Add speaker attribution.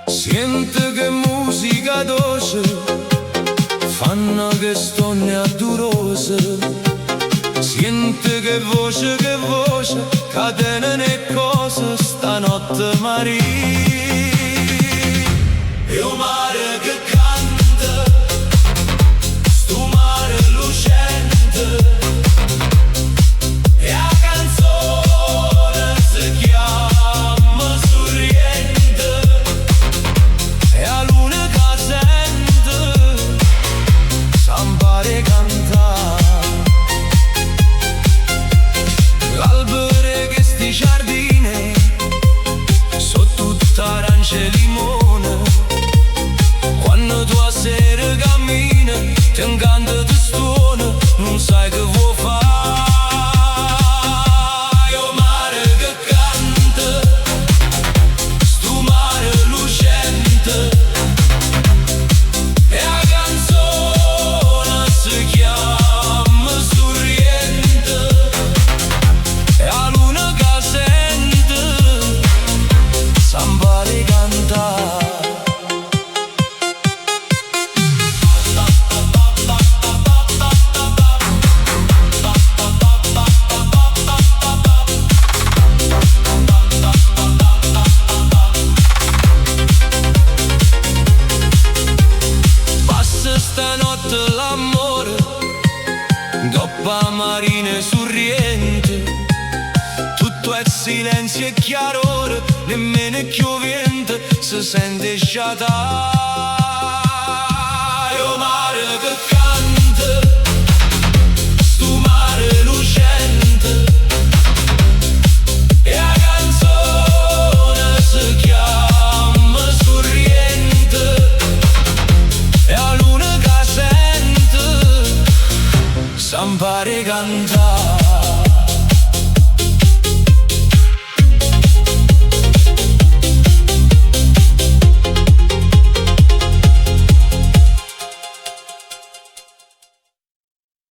Speaker 1: Siente che musica dolce fanno che stonne addurose. Siente che voce, catene e cose stanotte Maria. E un mare che canta, sto mare lucente, e la canzone si chiama Sorriente, e la luna che sente s'ampare cantare. L'albero che sti giardini sono tutte arance e limone. Quando tu a sera cammini ti incanta, ti stuona, non sai che vuoi fare. Oh mare che canta, sto mare lucente, e la canzone si chiama Sorriente, e la luna che sente s'ampare cantare. Stanotte l'amore doppa marine Sorriente, tutto è silenzio e chiarore, nemmeno più vento si sente sciatare.